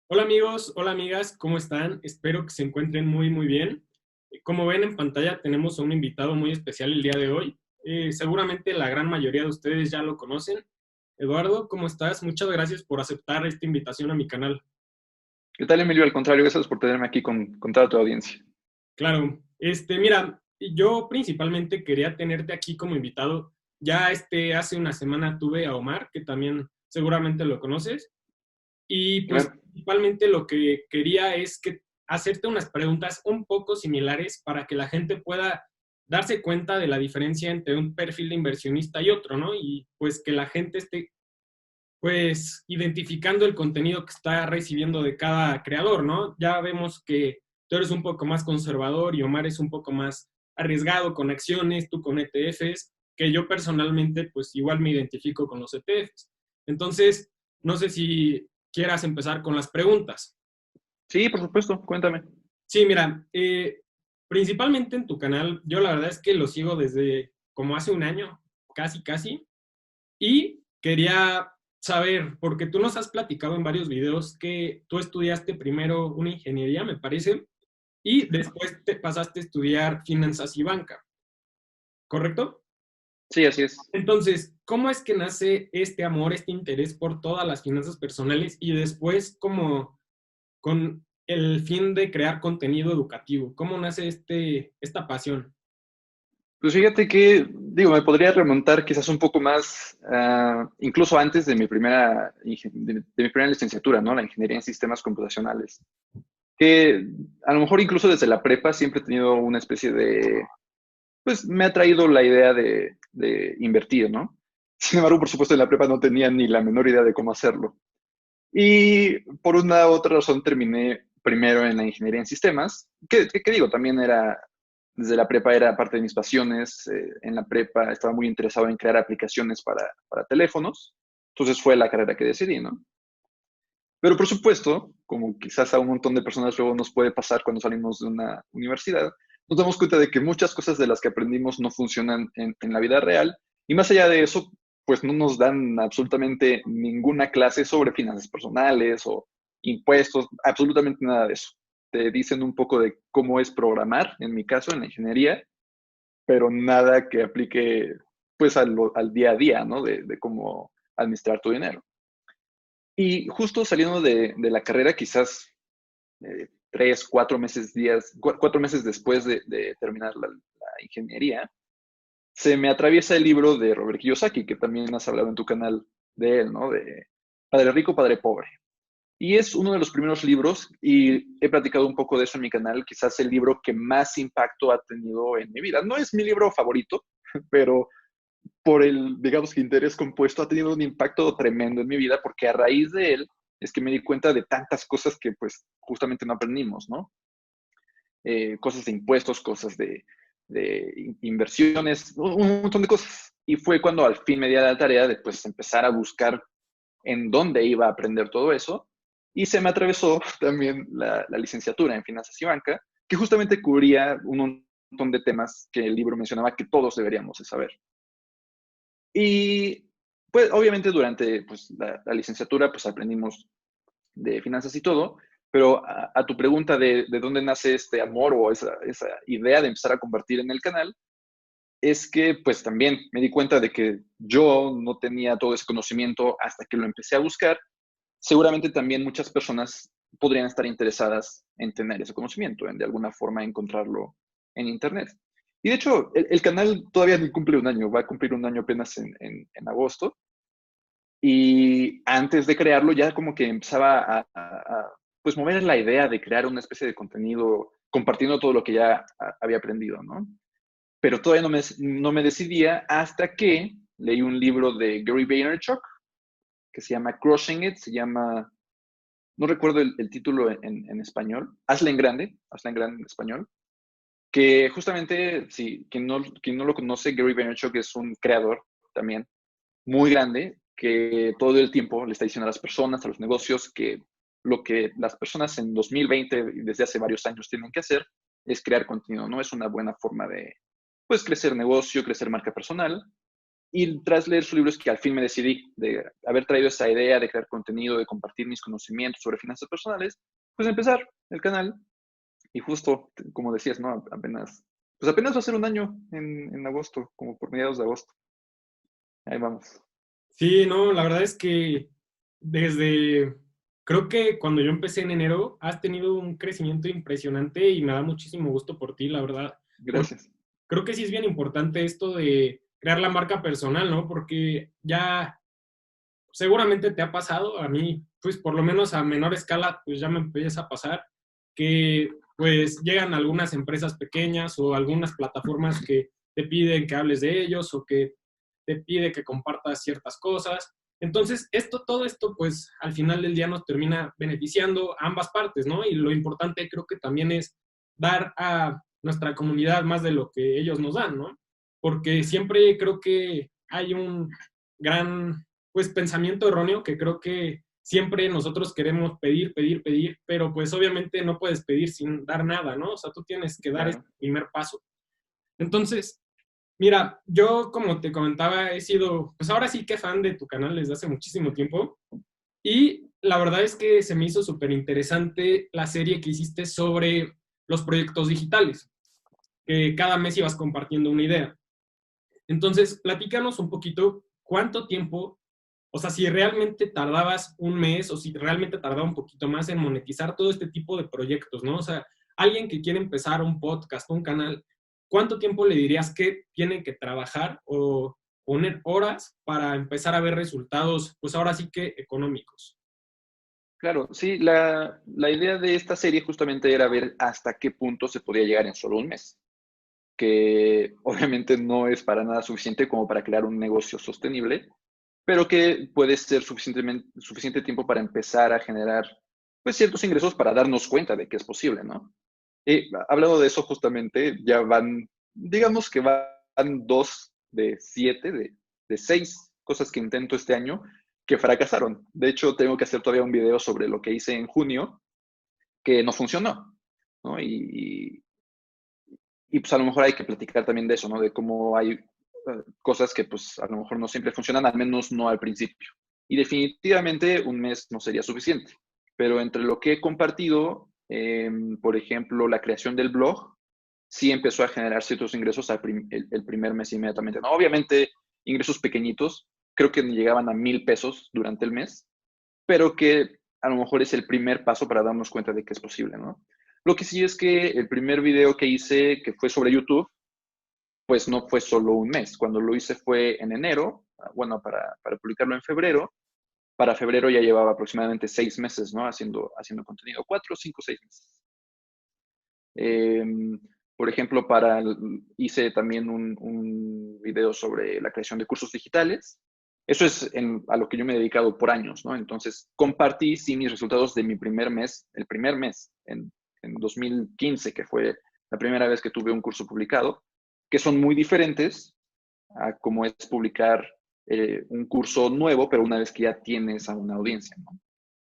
Hola amigos, hola amigas, ¿cómo están? Espero que se encuentren muy bien. Como ven en pantalla tenemos a un invitado muy especial el día de hoy. Seguramente la gran mayoría de ustedes ya lo conocen. Eduardo, ¿cómo estás? Muchas gracias por aceptar esta invitación a mi canal. ¿Qué tal, Emilio? Al contrario, gracias por tenerme aquí con toda tu audiencia. Claro, mira, yo principalmente quería tenerte aquí como invitado. Ya hace una semana tuve a Omar, que también seguramente lo conoces. Y pues Claro. principalmente lo que quería es que hacerte unas preguntas un poco similares para que la gente pueda darse cuenta de la diferencia entre un perfil de inversionista y otro, ¿no? Y pues que la gente esté pues identificando el contenido que está recibiendo de cada creador, ¿no? Ya vemos que tú eres un poco más conservador y Omar es un poco más arriesgado con acciones, tú con ETFs, que yo personalmente pues igual me identifico con los ETFs. Entonces, no sé si quieras empezar con las preguntas. Sí, por supuesto, cuéntame. Sí, mira, principalmente en tu canal, yo la verdad es que lo sigo desde como hace un año, casi, y quería saber, porque tú nos has platicado en varios videos que tú estudiaste primero una ingeniería, me parece, y después te pasaste a estudiar finanzas y banca, ¿correcto? Sí, así es. Entonces, ¿cómo es que nace este amor, este interés por todas las finanzas personales y después como con el fin de crear contenido educativo? ¿Cómo nace esta pasión? Pues fíjate que, digo, me podría remontar quizás un poco más, incluso antes de de mi primera licenciatura, ¿no? La ingeniería en sistemas computacionales. Que a lo mejor incluso desde la prepa siempre he tenido una especie de, pues me ha traído la idea de invertir, ¿no? Sin embargo, por supuesto, en la prepa no tenía ni la menor idea de cómo hacerlo. Y por una u otra razón terminé primero en la ingeniería en sistemas, que digo, también era, desde la prepa era parte de mis pasiones. En la prepa estaba muy interesado en crear aplicaciones para teléfonos, entonces fue la carrera que decidí, ¿no? Pero por supuesto, como quizás a un montón de personas luego nos puede pasar cuando salimos de una universidad, nos damos cuenta de que muchas cosas de las que aprendimos no funcionan en la vida real. Y más allá de eso, pues no nos dan absolutamente ninguna clase sobre finanzas personales o impuestos, absolutamente nada de eso. Te dicen un poco de cómo es programar, en mi caso, en la ingeniería, pero nada que aplique pues al día a día, ¿no? De cómo administrar tu dinero. Y justo saliendo de la carrera, quizás 4 meses después de terminar la ingeniería, se me atraviesa el libro de Robert Kiyosaki, que también has hablado en tu canal de él, ¿no? De Padre Rico, Padre Pobre. Y es uno de los primeros libros, y he platicado un poco de eso en mi canal, quizás el libro que más impacto ha tenido en mi vida. No es mi libro favorito, pero por el, digamos que interés compuesto, ha tenido un impacto tremendo en mi vida, porque a raíz de él es que me di cuenta de tantas cosas que pues justamente no aprendimos, ¿no? Cosas de impuestos, cosas de inversiones, un montón de cosas. Y fue cuando al fin me di a la tarea de pues empezar a buscar en dónde iba a aprender todo eso. Y se me atravesó también la licenciatura en finanzas y banca, que justamente cubría un montón de temas que el libro mencionaba que todos deberíamos de saber. Y pues obviamente durante pues, la licenciatura pues aprendimos de finanzas y todo, pero a tu pregunta de dónde nace este amor o esa idea de empezar a compartir en el canal, es que pues también me di cuenta de que yo no tenía todo ese conocimiento hasta que lo empecé a buscar. Seguramente también muchas personas podrían estar interesadas en tener ese conocimiento, en de alguna forma encontrarlo en Internet. Y de hecho, el canal todavía ni cumple un año, va a cumplir un año apenas en agosto. Y antes de crearlo ya como que empezaba pues mover la idea de crear una especie de contenido compartiendo todo lo que ya había aprendido, ¿no? Pero todavía no me decidía hasta que leí un libro de Gary Vaynerchuk que se llama Crushing It, se llama, no recuerdo el título en español, Hazla en grande en español, que justamente, si quien no lo conoce, Gary Vaynerchuk es un creador también muy grande que todo el tiempo le está diciendo a las personas, a los negocios, que lo que las personas en 2020 y desde hace varios años tienen que hacer es crear contenido, ¿no? Es una buena forma de, pues, crecer negocio, crecer marca personal. Y tras leer su libro es que al fin me decidí de haber traído esa idea de crear contenido, de compartir mis conocimientos sobre finanzas personales, pues empezar el canal. Y justo, como decías, ¿no? Apenas va a ser un año en agosto, como por mediados de agosto. Ahí vamos. Sí, no, la verdad es que desde, creo que cuando yo empecé en enero, has tenido un crecimiento impresionante y me da muchísimo gusto por ti, la verdad. Porque Gracias. creo que sí es bien importante esto de crear la marca personal, ¿no? Porque ya seguramente te ha pasado, a mí, pues por lo menos a menor escala, pues ya me empieza a pasar que pues llegan algunas empresas pequeñas o algunas plataformas que te piden que hables de ellos o que te pide que compartas ciertas cosas. Entonces, todo esto, pues al final del día nos termina beneficiando a ambas partes, ¿no? Y lo importante creo que también es dar a nuestra comunidad más de lo que ellos nos dan, ¿no? Porque siempre creo que hay un gran, pues, pensamiento erróneo que creo que siempre nosotros queremos pedir, pedir, pedir, pero pues obviamente no puedes pedir sin dar nada, ¿no? O sea, tú tienes que dar ese Claro. primer paso. Entonces, mira, yo como te comentaba, he sido, pues ahora sí que fan de tu canal desde hace muchísimo tiempo y la verdad es que se me hizo súper interesante la serie que hiciste sobre los proyectos digitales, que cada mes ibas compartiendo una idea. Entonces, platícanos un poquito cuánto tiempo, o sea, si realmente tardabas un mes o si realmente tardaba un poquito más en monetizar todo este tipo de proyectos, ¿no? O sea, alguien que quiere empezar un podcast, un canal, ¿cuánto tiempo le dirías que tiene que trabajar o poner horas para empezar a ver resultados, pues ahora sí que económicos? Claro, sí, la idea de esta serie justamente era ver hasta qué punto se podía llegar en solo un mes, que obviamente no es para nada suficiente como para crear un negocio sostenible, pero que puede ser suficiente tiempo para empezar a generar pues ciertos ingresos para darnos cuenta de que es posible, ¿no? Hablando de eso justamente, ya van, digamos que van 2 de 7, de 6 cosas que intento este año que fracasaron. De hecho, tengo que hacer todavía un video sobre lo que hice en junio que no funcionó, ¿no? Y pues a lo mejor hay que platicar también de eso, ¿no? De cómo hay cosas que pues a lo mejor no siempre funcionan, al menos no al principio. Y definitivamente un mes no sería suficiente. Pero entre lo que he compartido, por ejemplo, la creación del blog, sí empezó a generar ciertos ingresos el primer mes inmediatamente. No, obviamente ingresos pequeñitos, creo que llegaban a 1,000 pesos durante el mes, pero que a lo mejor es el primer paso para darnos cuenta de que es posible, ¿no? Lo que sí es que el primer video que hice, que fue sobre YouTube, pues no fue solo un mes. Cuando lo hice fue en enero, bueno, para publicarlo en febrero. Para febrero ya llevaba aproximadamente 6 meses, ¿no? Haciendo contenido, 4, 5, 6 meses. Eh, por ejemplo, hice también un video sobre la creación de cursos digitales. Eso es a lo que yo me he dedicado por años, ¿no? Entonces, compartí, sí, mis resultados de mi primer mes, el primer mes, en 2015, que fue la primera vez que tuve un curso publicado, que son muy diferentes a cómo es publicar un curso nuevo, pero una vez que ya tienes a una audiencia, ¿no?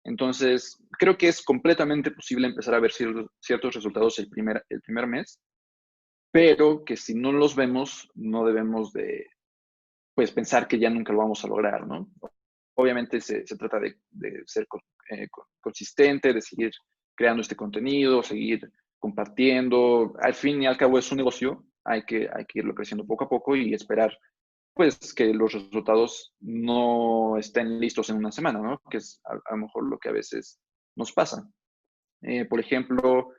Entonces, creo que es completamente posible empezar a ver ciertos resultados el primer mes, pero que si no los vemos, no debemos de pues, pensar que ya nunca lo vamos a lograr, ¿no? Obviamente se trata de ser consistente, de seguir creando este contenido, seguir compartiendo. Al fin y al cabo es un negocio, hay que irlo creciendo poco a poco y esperar pues que los resultados no estén listos en una semana, ¿no? Que es a lo mejor lo que a veces nos pasa. Por ejemplo,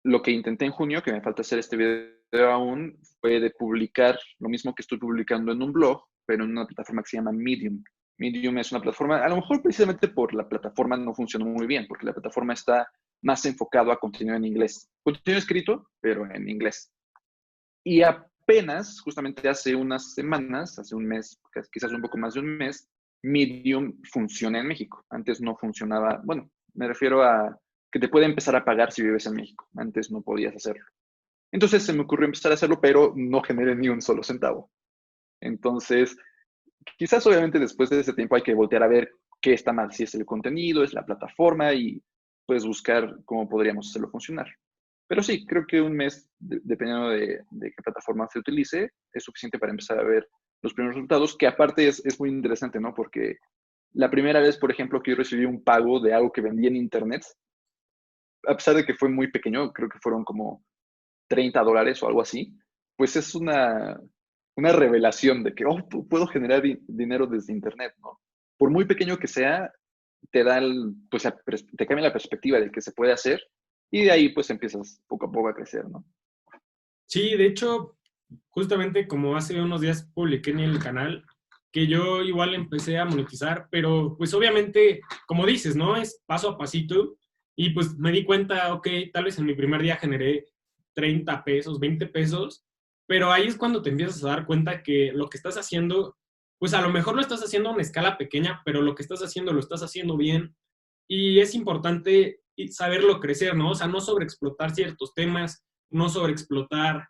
lo que intenté en junio, que me falta hacer este video aún, fue de publicar lo mismo que estoy publicando en un blog, pero en una plataforma que se llama Medium. Medium es una plataforma, a lo mejor precisamente por la plataforma no funcionó muy bien, porque la plataforma está más enfocado a contenido en inglés. Contenido escrito, pero en inglés. Y apenas, justamente hace unas semanas, hace un mes, quizás un poco más de un mes, Medium funciona en México. Antes no funcionaba, bueno, me refiero a que te puede empezar a pagar si vives en México. Antes no podías hacerlo. Entonces se me ocurrió empezar a hacerlo, pero no generé ni un solo centavo. Entonces, quizás obviamente después de ese tiempo hay que voltear a ver qué está mal, si es el contenido, es la plataforma y pues buscar cómo podríamos hacerlo funcionar. Pero sí, creo que un mes, dependiendo de qué plataforma se utilice, es suficiente para empezar a ver los primeros resultados, que aparte es muy interesante, ¿no? Porque la primera vez, por ejemplo, que yo recibí un pago de algo que vendí en internet, a pesar de que fue muy pequeño, creo que fueron como $30 o algo así, pues es una revelación de que, oh, puedo generar dinero desde internet, ¿no? Por muy pequeño que sea, te da pues, te cambia la perspectiva de que se puede hacer y de ahí pues empiezas poco a poco a crecer, ¿no? Sí, de hecho, justamente como hace unos días publiqué en el canal, que yo igual empecé a monetizar, pero pues obviamente, como dices, ¿no? Es paso a pasito y pues me di cuenta, ok, tal vez en mi primer día generé 30 pesos, 20 pesos, pero ahí es cuando te empiezas a dar cuenta que lo que estás haciendo, pues a lo mejor lo estás haciendo a una escala pequeña, pero lo que estás haciendo lo estás haciendo bien y es importante saberlo crecer, ¿no? O sea, no sobreexplotar ciertos temas, no sobreexplotar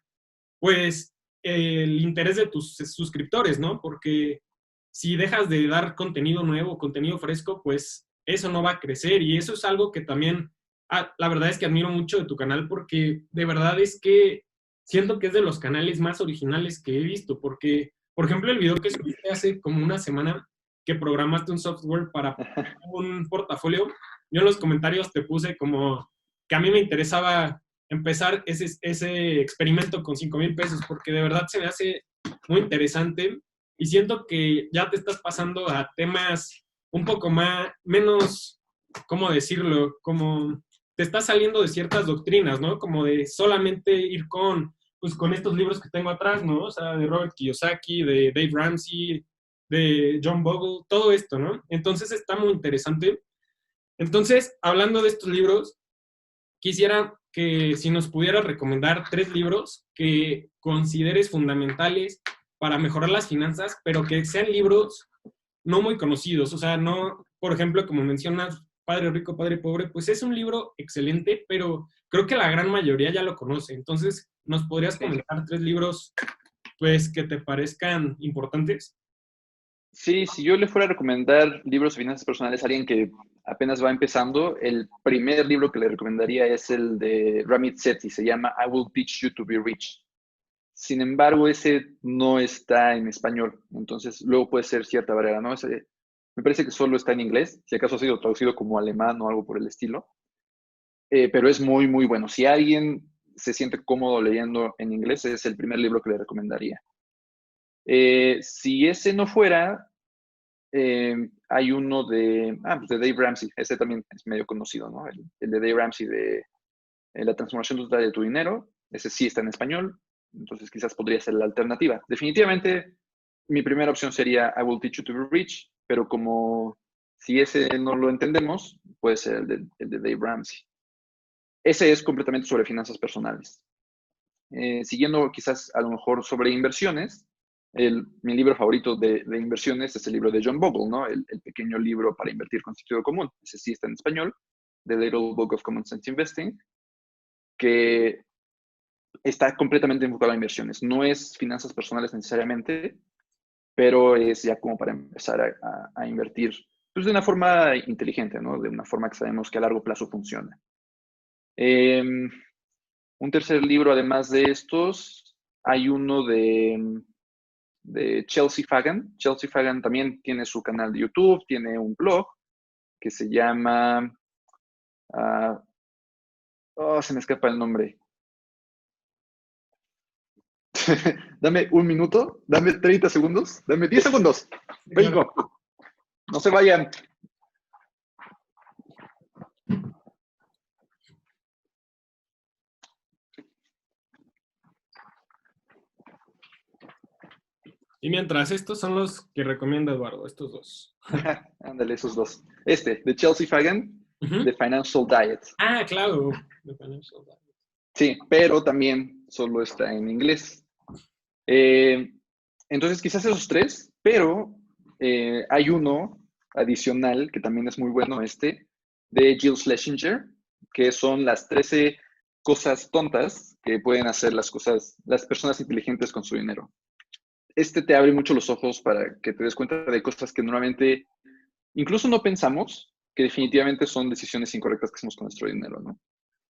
pues el interés de tus suscriptores, ¿no? Porque si dejas de dar contenido nuevo, contenido fresco, pues eso no va a crecer y eso es algo que también, la verdad es que admiro mucho de tu canal porque de verdad es que siento que es de los canales más originales que he visto, porque, por ejemplo, el video que subiste hace como una semana que programaste un software para un portafolio, yo en los comentarios te puse como que a mí me interesaba empezar ese experimento con 5,000 pesos, porque de verdad se me hace muy interesante y siento que ya te estás pasando a temas un poco más, menos, ¿cómo decirlo? Como te estás saliendo de ciertas doctrinas, ¿no? Como de solamente ir con, pues con estos libros que tengo atrás, ¿no? O sea, de Robert Kiyosaki, de Dave Ramsey, de John Bogle, todo esto, ¿no? Entonces está muy interesante. Entonces, hablando de estos libros, quisiera que si nos pudieras recomendar 3 libros que consideres fundamentales para mejorar las finanzas, pero que sean libros no muy conocidos. O sea, no, por ejemplo, como mencionas, Padre Rico, Padre Pobre, pues es un libro excelente, pero creo que la gran mayoría ya lo conoce. Entonces, ¿nos podrías Sí. comentar 3 libros, pues, que te parezcan importantes? Sí, si yo le fuera a recomendar libros de finanzas personales a alguien que apenas va empezando, el primer libro que le recomendaría es el de Ramit Sethi, se llama I Will Teach You to Be Rich. Sin embargo, ese no está en español, entonces luego puede ser cierta barrera, ¿no? Me parece que solo está en inglés, si acaso ha sido traducido como alemán o algo por el estilo, pero es muy, muy bueno. Si alguien se siente cómodo leyendo en inglés, es el primer libro que le recomendaría. Si ese no fuera, hay uno pues de Dave Ramsey, ese también es medio conocido, ¿no? El de Dave Ramsey de La transformación total de tu dinero, ese sí está en español, entonces quizás podría ser la alternativa. Definitivamente, mi primera opción sería I Will Teach You to Be Rich, pero como si ese no lo entendemos, puede ser el de Dave Ramsey. Ese es completamente sobre finanzas personales. Siguiendo quizás a lo mejor sobre inversiones, mi libro favorito de inversiones es el libro de John Bogle, ¿no? El pequeño libro para invertir con sentido común. Ese sí está en español, The Little Book of Common Sense Investing, que está completamente enfocado a inversiones. No es finanzas personales necesariamente, pero es ya como para empezar a invertir pues, de una forma inteligente, ¿no? De una forma que sabemos que a largo plazo funciona. Un tercer libro, además de estos, hay uno de Chelsea Fagan. Chelsea Fagan también tiene su canal de YouTube, tiene un blog que se llama... se me escapa el nombre. Dame un minuto, dame 30 segundos, dame 10 segundos. Vengo. No se vayan. Y mientras, estos son los que recomienda Eduardo, estos dos. Ándale, esos dos. De Chelsea Fagan, Uh-huh. The Financial Diet. Ah, claro. The Financial Diet. Sí, pero también solo está en inglés. Eh, entonces, quizás esos tres, pero hay uno adicional que también es muy bueno, de Jill Schlesinger, que son las 13 cosas tontas que pueden hacer las personas inteligentes con su dinero. Te abre mucho los ojos para que te des cuenta de cosas que normalmente incluso no pensamos, que definitivamente son decisiones incorrectas que hacemos con nuestro dinero, ¿no?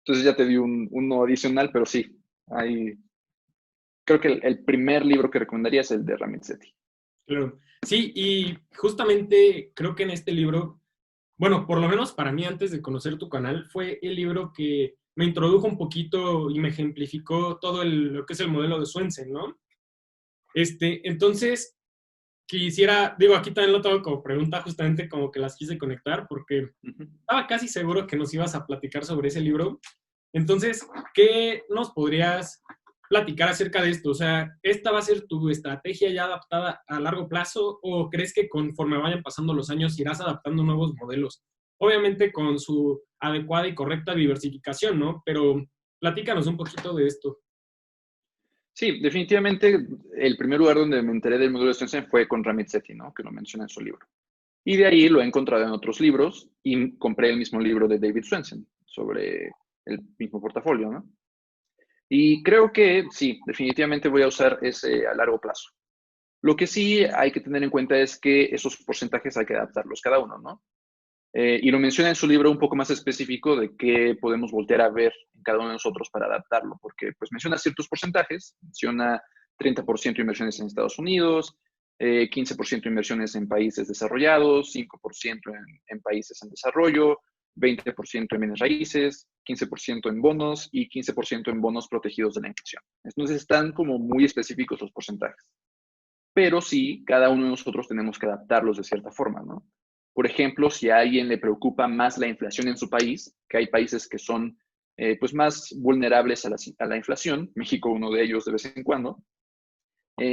Entonces ya te di uno adicional, pero sí, creo que el primer libro que recomendaría es el de Ramit Sethi. Claro. Sí, y justamente creo que en este libro, bueno, por lo menos para mí antes de conocer tu canal, fue el libro que me introdujo un poquito y me ejemplificó todo lo que es el modelo de Swensen, ¿no? Entonces, quisiera, digo, aquí también lo tengo como pregunta, justamente como que las quise conectar, porque Ujú. estaba casi seguro que nos ibas a platicar sobre ese libro. Entonces, ¿qué nos podrías platicar acerca de esto? O sea, ¿esta va a ser tu estrategia ya adaptada a largo plazo o crees que conforme vayan pasando los años irás adaptando nuevos modelos? Obviamente con su adecuada y correcta diversificación, ¿no? Pero platícanos un poquito de esto. Sí, definitivamente el primer lugar donde me enteré del módulo de Swensen fue con Ramit Sethi, ¿no? Que lo menciona en su libro. Y de ahí lo he encontrado en otros libros y compré el mismo libro de David Swensen sobre el mismo portafolio, ¿no? Y creo que sí, definitivamente voy a usar ese a largo plazo. Lo que sí hay que tener en cuenta es que esos porcentajes hay que adaptarlos cada uno, ¿no? Y lo menciona en su libro un poco más específico de qué podemos voltear a ver en cada uno de nosotros para adaptarlo, porque pues menciona ciertos porcentajes, menciona 30% de inversiones en Estados Unidos, 15% de inversiones en países desarrollados, 5% en países en desarrollo, 20% en bienes raíces, 15% en bonos y 15% en bonos protegidos de la inflación. Entonces están como muy específicos los porcentajes, pero sí, cada uno de nosotros tenemos que adaptarlos de cierta forma, ¿no? Por ejemplo, si a alguien le preocupa más la inflación en su país, que hay países que son pues más vulnerables a la inflación, México uno de ellos de vez en cuando,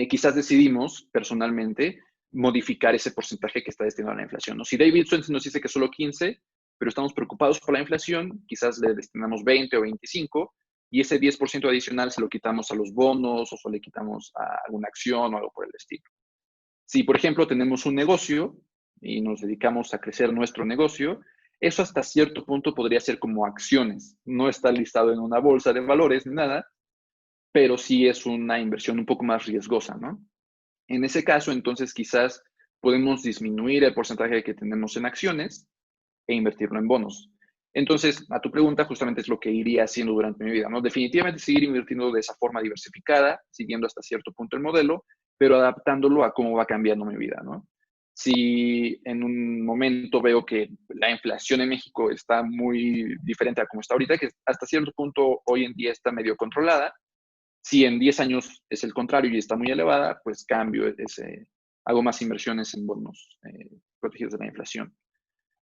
quizás decidimos personalmente modificar ese porcentaje que está destinado a la inflación, ¿no? Si David Swensen nos dice que solo 15, pero estamos preocupados por la inflación, quizás le destinamos 20 o 25 y ese 10% adicional se lo quitamos a los bonos o se le quitamos a alguna acción o algo por el estilo. Si, por ejemplo, tenemos un negocio y nos dedicamos a crecer nuestro negocio, eso hasta cierto punto podría ser como acciones. No está listado en una bolsa de valores ni nada, pero sí es una inversión un poco más riesgosa, ¿no? En ese caso, entonces, quizás podemos disminuir el porcentaje que tenemos en acciones e invertirlo en bonos. Entonces, a tu pregunta, justamente es lo que iría haciendo durante mi vida, ¿no? Definitivamente seguir invirtiendo de esa forma diversificada, siguiendo hasta cierto punto el modelo, pero adaptándolo a cómo va cambiando mi vida, ¿no? Si en un momento veo que la inflación en México está muy diferente a como está ahorita, que hasta cierto punto hoy en día está medio controlada, si en 10 años es el contrario y está muy elevada, pues cambio ese, hago más inversiones en bonos protegidos de la inflación.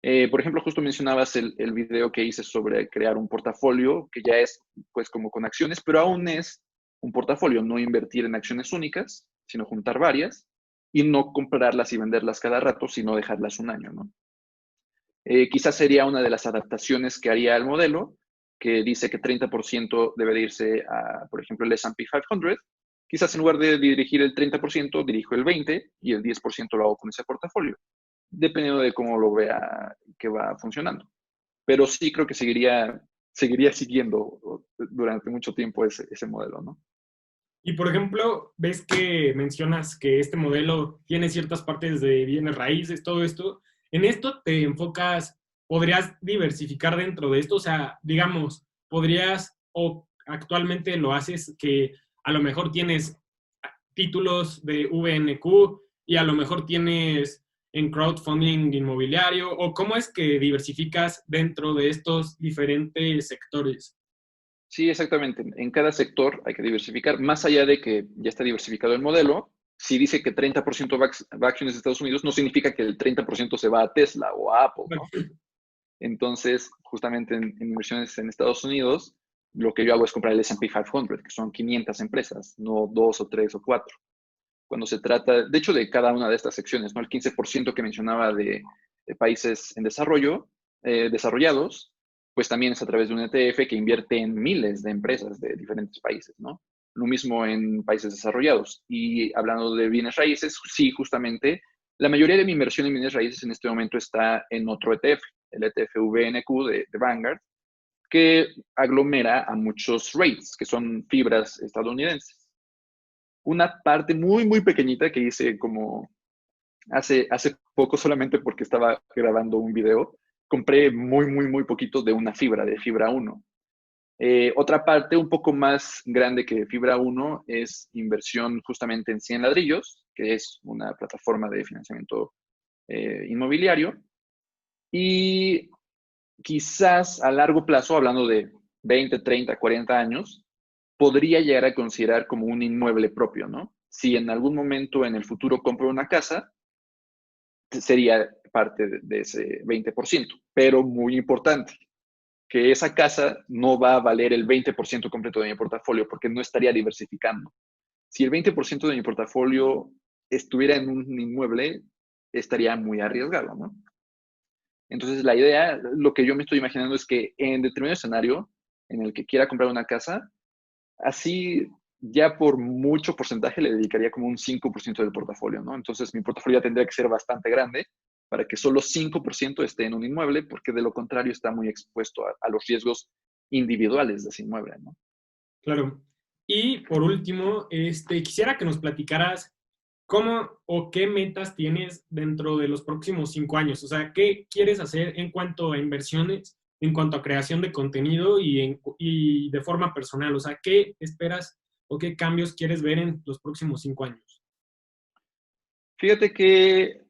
Por ejemplo, justo mencionabas el video que hice sobre crear un portafolio, que ya es pues como con acciones, pero aún es un portafolio, no invertir en acciones únicas, sino juntar varias y no comprarlas y venderlas cada rato, sino dejarlas un año, ¿no? Quizás sería una de las adaptaciones que haría al modelo, que dice que 30% debe de irse a, por ejemplo, el S&P 500. Quizás en lugar de dirigir el 30%, dirijo el 20% y el 10% lo hago con ese portafolio, dependiendo de cómo lo vea que va funcionando. Pero sí creo que seguiría siguiendo durante mucho tiempo ese modelo, ¿no? Y por ejemplo, ves que mencionas que este modelo tiene ciertas partes de bienes raíces, todo esto. En esto te enfocas, podrías diversificar dentro de esto, o sea, digamos, podrías o actualmente lo haces que a lo mejor tienes títulos de VNQ y a lo mejor tienes en crowdfunding inmobiliario o cómo es que diversificas dentro de estos diferentes sectores. Sí, exactamente. En cada sector hay que diversificar, más allá de que ya está diversificado el modelo. Si dice que 30% va a acciones de Estados Unidos, no significa que el 30% se va a Tesla o a Apple, ¿no? Entonces, justamente en inversiones en Estados Unidos, lo que yo hago es comprar el S&P 500, que son 500 empresas, no dos o tres o cuatro. Cuando se trata, de hecho, de cada una de estas secciones, ¿no? El 15% que mencionaba de países en desarrollo, desarrollados, pues también es a través de un ETF que invierte en miles de empresas de diferentes países, ¿no? Lo mismo en países desarrollados. Y hablando de bienes raíces, sí, justamente, la mayoría de mi inversión en bienes raíces en este momento está en otro ETF, el ETF VNQ de Vanguard, que aglomera a muchos REITs, que son fibras estadounidenses. Una parte muy, muy pequeñita que hice como hace poco solamente porque estaba grabando un video, compré muy, muy, muy poquito de una fibra, de fibra uno. Otra parte un poco más grande que Fibra Uno es inversión justamente en 100 ladrillos, que es una plataforma de financiamiento inmobiliario. Y quizás a largo plazo, hablando de 20, 30, 40 años, podría llegar a considerar como un inmueble propio, ¿no? Si en algún momento en el futuro compro una casa, sería parte de ese 20%, pero muy importante, que esa casa no va a valer el 20% completo de mi portafolio porque no estaría diversificando. Si el 20% de mi portafolio estuviera en un inmueble, estaría muy arriesgado, ¿no? Entonces, la idea, lo que yo me estoy imaginando es que en determinado escenario en el que quiera comprar una casa, así ya por mucho porcentaje le dedicaría como un 5% del portafolio, ¿no? Entonces, mi portafolio ya tendría que ser bastante grande para que solo 5% esté en un inmueble, porque de lo contrario está muy expuesto a los riesgos individuales de ese inmueble, ¿no? Claro. Y por último, quisiera que nos platicaras cómo o qué metas tienes dentro de los próximos 5 años. O sea, ¿qué quieres hacer en cuanto a inversiones, en cuanto a creación de contenido y de forma personal? O sea, ¿qué esperas o qué cambios quieres ver en los próximos 5 años? Fíjate que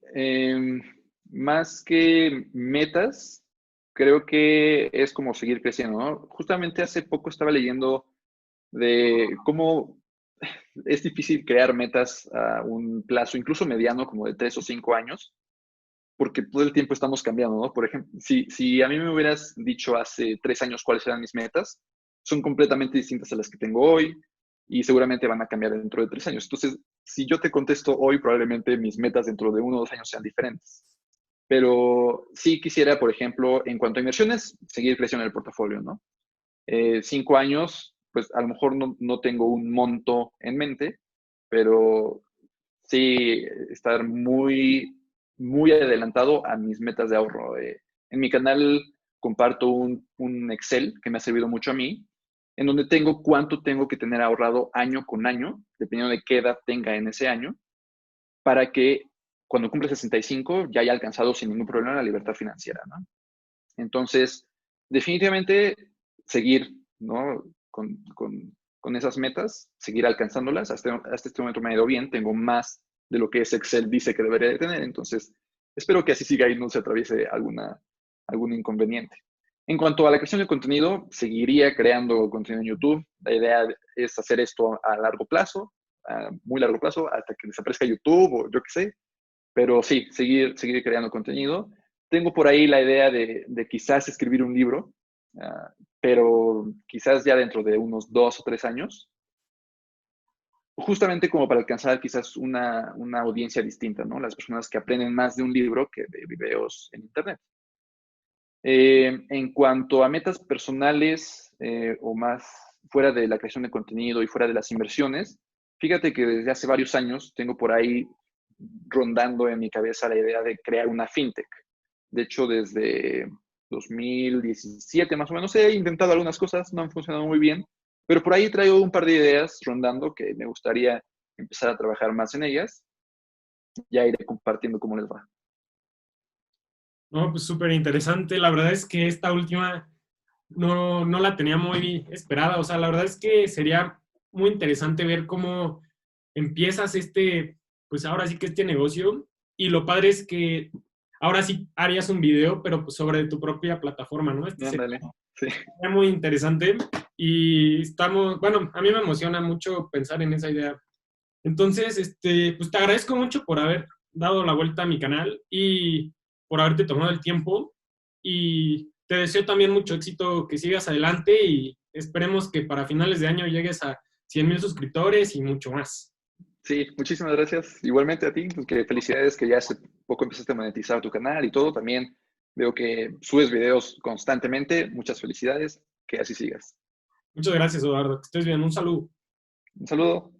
más que metas, creo que es como seguir creciendo, ¿no? Justamente hace poco estaba leyendo de cómo es difícil crear metas a un plazo, incluso mediano, como de 3 o 5 años, porque todo el tiempo estamos cambiando, ¿no? Por ejemplo, si a mí me hubieras dicho hace 3 años cuáles eran mis metas, son completamente distintas a las que tengo hoy y seguramente van a cambiar dentro de 3 años. Entonces, si yo te contesto hoy, probablemente mis metas dentro de 1 o 2 años sean diferentes. Pero sí quisiera, por ejemplo, en cuanto a inversiones, seguir creciendo el portafolio, ¿no? 5 años, pues a lo mejor no tengo un monto en mente, pero sí estar muy, muy adelantado a mis metas de ahorro. En mi canal comparto un Excel que me ha servido mucho a mí, en donde tengo cuánto tengo que tener ahorrado año con año, dependiendo de qué edad tenga en ese año, para que cuando cumple 65 ya haya alcanzado sin ningún problema la libertad financiera, ¿no? Entonces, definitivamente seguir, ¿no? Con esas metas, seguir alcanzándolas. Hasta este momento me ha ido bien, tengo más de lo que ese Excel dice que debería de tener, entonces espero que así siga y no se atraviese algún inconveniente. En cuanto a la creación de contenido, seguiría creando contenido en YouTube. La idea es hacer esto a largo plazo, a muy largo plazo, hasta que desaparezca YouTube o yo qué sé. Pero sí, seguir creando contenido. Tengo por ahí la idea de quizás escribir un libro, pero quizás ya dentro de unos 2 o 3 años, justamente como para alcanzar quizás una audiencia distinta, ¿no? Las personas que aprenden más de un libro que de videos en Internet. En cuanto a metas personales o más fuera de la creación de contenido y fuera de las inversiones, fíjate que desde hace varios años tengo por ahí rondando en mi cabeza la idea de crear una fintech. De hecho, desde 2017 más o menos he intentado algunas cosas, no han funcionado muy bien, pero por ahí traigo un par de ideas rondando que me gustaría empezar a trabajar más en ellas. Ya iré compartiendo cómo les va. No, pues súper interesante. La verdad es que esta última no la tenía muy esperada. O sea, la verdad es que sería muy interesante ver cómo empiezas pues ahora sí que este negocio. Y lo padre es que ahora sí harías un video, pero pues sobre tu propia plataforma, ¿no? Sería Ándale, sí. muy interesante. Y bueno, a mí me emociona mucho pensar en esa idea. Entonces, pues te agradezco mucho por haber dado la vuelta a mi canal y por haberte tomado el tiempo. Y te deseo también mucho éxito, que sigas adelante y esperemos que para finales de año llegues a 100,000 suscriptores y mucho más. Sí, muchísimas gracias. Igualmente a ti, pues que felicidades que ya hace poco empezaste a monetizar tu canal y todo. También veo que subes videos constantemente. Muchas felicidades. Que así sigas. Muchas gracias, Eduardo. Que estés bien. Un saludo. Un saludo.